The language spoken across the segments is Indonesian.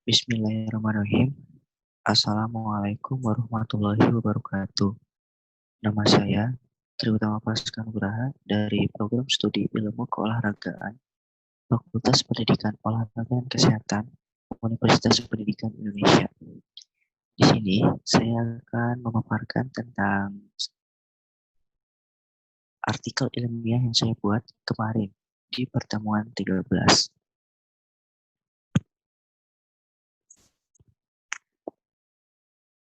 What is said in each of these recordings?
Bismillahirrahmanirrahim. Assalamualaikum warahmatullahi wabarakatuh. Nama saya Triutama Praska Nugraha dari Program Studi Ilmu Keolahragaan Fakultas Pendidikan Olahraga dan Kesehatan Universitas Pendidikan Indonesia. Di sini saya akan memaparkan tentang artikel ilmiah yang saya buat kemarin di pertemuan 13.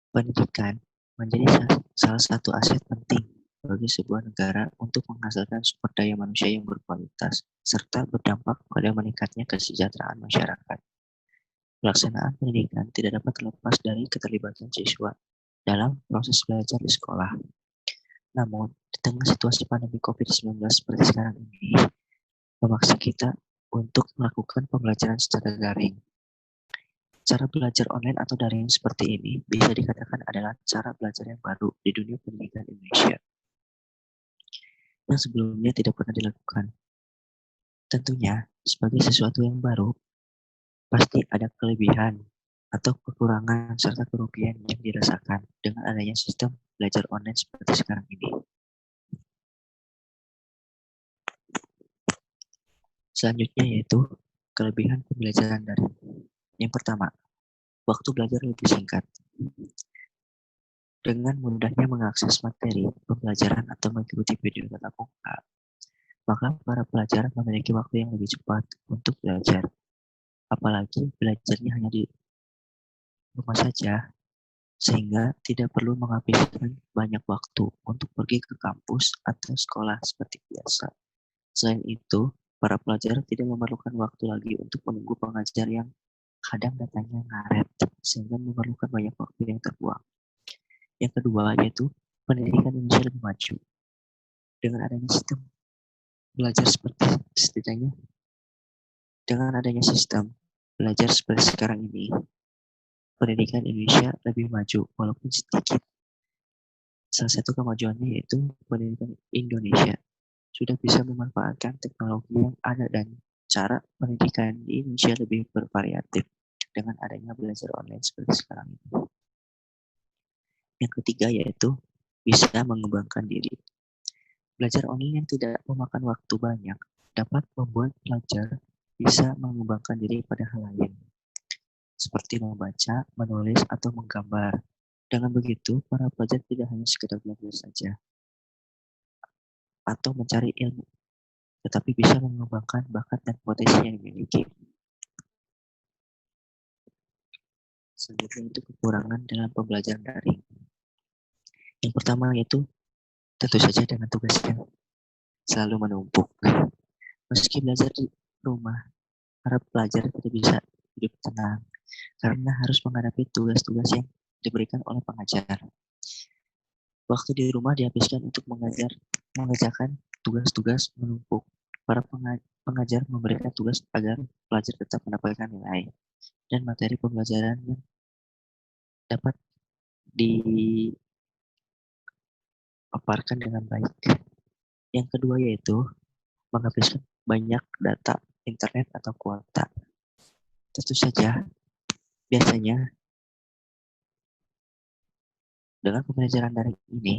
Pendidikan menjadi salah satu aset penting bagi sebuah negara untuk menghasilkan sumber daya manusia yang berkualitas serta berdampak pada meningkatnya kesejahteraan masyarakat. Pelaksanaan pendidikan tidak dapat terlepas dari keterlibatan siswa dalam proses belajar di sekolah. Namun, di tengah situasi pandemi COVID-19 seperti sekarang ini, memaksa kita untuk melakukan pembelajaran secara daring. Cara belajar online atau daring seperti ini bisa dikatakan adalah cara belajar yang baru di dunia pendidikan Indonesia, yang sebelumnya tidak pernah dilakukan. Tentunya, sebagai sesuatu yang baru, pasti ada kelebihan atau kekurangan serta kerugian yang dirasakan dengan adanya sistem belajar online seperti sekarang ini. Selanjutnya yaitu kelebihan pembelajaran daring. Yang pertama, waktu belajar lebih singkat. Dengan mudahnya mengakses materi pembelajaran atau mengikuti video tatap muka, maka para pelajar memiliki waktu yang lebih cepat untuk belajar. Apalagi belajarnya hanya di rumah saja, sehingga tidak perlu menghabiskan banyak waktu untuk pergi ke kampus atau sekolah seperti biasa. Selain itu, para pelajar tidak memerlukan waktu lagi untuk menunggu pengajar yang kadang datangnya ngaret, sehingga memerlukan banyak waktu yang terbuang. Yang kedua yaitu pendidikan Indonesia lebih maju. Dengan adanya sistem belajar seperti sekarang ini, pendidikan Indonesia lebih maju walaupun sedikit. Salah satu kemajuannya yaitu pendidikan Indonesia sudah bisa memanfaatkan teknologi yang ada dan cara pendidikan di Indonesia lebih bervariatif dengan adanya belajar online seperti sekarang ini. Yang ketiga yaitu bisa mengembangkan diri. Belajar online yang tidak memakan waktu banyak dapat membuat pelajar bisa mengembangkan diri pada hal lain, seperti membaca, menulis, atau menggambar. Dengan begitu, para pelajar tidak hanya sekedar belajar saja atau mencari ilmu, tetapi bisa mengembangkan bakat dan potensi yang dimiliki. Selanjutnya itu kekurangan dalam pembelajaran daring. Yang pertama yaitu tentu saja dengan tugas yang selalu menumpuk. Meski belajar di rumah, para pelajar tidak bisa hidup tenang karena harus menghadapi tugas-tugas yang diberikan oleh pengajar. Waktu di rumah dihabiskan untuk mengerjakan tugas-tugas menumpuk. Para pengajar memberikan tugas agar pelajar tetap mendapatkan nilai dan materi pembelajaran yang dapat dipaparkan dengan baik. Yang kedua yaitu menghabiskan banyak data internet atau kuota. Tentu saja, biasanya dengan pembelajaran daring ini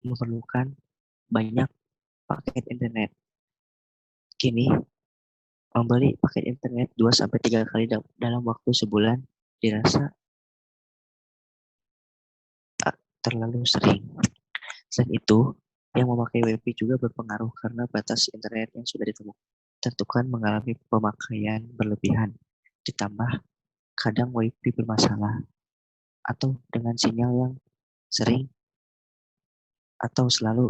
memerlukan banyak paket internet. Kini, membeli paket internet 2-3 kali dalam waktu sebulan dirasa terlalu sering. Selain itu, yang memakai WiFi juga berpengaruh karena batas internet yang sudah ditentukan mengalami pemakaian berlebihan. Ditambah kadang WiFi bermasalah atau dengan sinyal yang sering atau selalu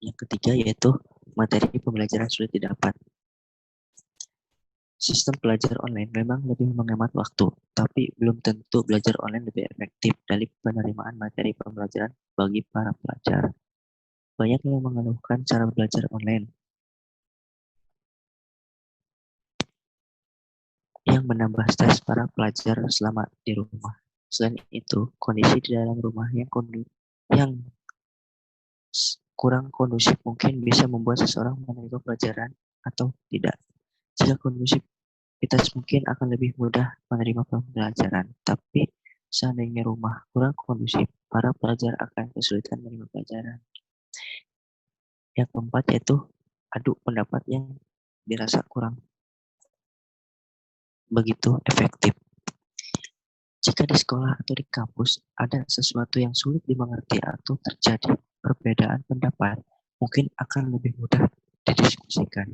yang ketiga yaitu materi pembelajaran sulit didapat. Sistem belajar online memang lebih menghemat waktu, tapi belum tentu belajar online lebih efektif dari penerimaan materi pembelajaran bagi para pelajar. Banyak yang mengeluhkan cara belajar online yang menambah stres para pelajar selama di rumah. Selain itu, kondisi di dalam rumah yang yang kurang kondusif mungkin bisa membuat seseorang menerima pelajaran atau tidak. Jika kondusif, kita mungkin akan lebih mudah menerima pembelajaran. Tapi seandainya rumah kurang kondusif, para pelajar akan kesulitan menerima pelajaran. Yang keempat yaitu adu pendapat yang dirasa kurang begitu efektif. Jika di sekolah atau di kampus ada sesuatu yang sulit dimengerti atau terjadi perbedaan pendapat, mungkin akan lebih mudah didiskusikan.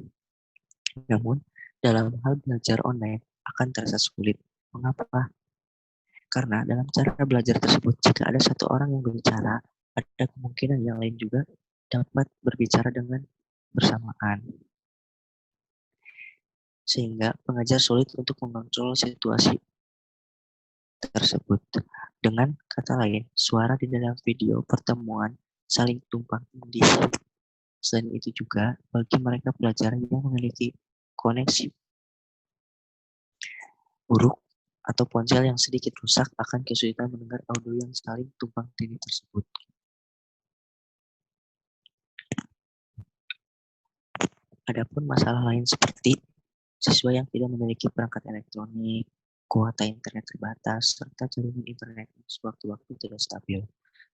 Namun, dalam hal belajar online akan terasa sulit. Mengapa? Karena dalam cara belajar tersebut, jika ada satu orang yang berbicara, ada kemungkinan yang lain juga dapat berbicara dengan bersamaan. Sehingga pengajar sulit untuk mengontrol situasi tersebut. Dengan kata lain, suara di dalam video pertemuan saling tumpang tindih. Selain itu juga, bagi mereka pelajar yang memiliki koneksi buruk atau ponsel yang sedikit rusak akan kesulitan mendengar audio yang saling tumpang tindih tersebut. Adapun masalah lain seperti siswa yang tidak memiliki perangkat elektronik, kuota internet terbatas, serta jaringan internet yang sewaktu-waktu tidak stabil.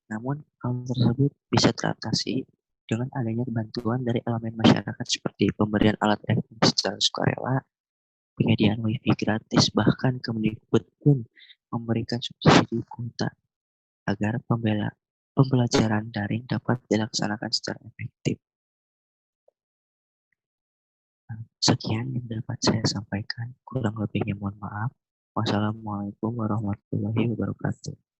Namun, hal tersebut bisa teratasi dengan adanya bantuan dari elemen masyarakat seperti pemberian alat elektronik secara sukarela, penyediaan wifi gratis, bahkan Kemdikbud pun memberikan subsidi kuota agar pembelajaran daring dapat dilaksanakan secara efektif. Sekian yang dapat saya sampaikan, kurang lebihnya mohon maaf. Wassalamualaikum warahmatullahi wabarakatuh.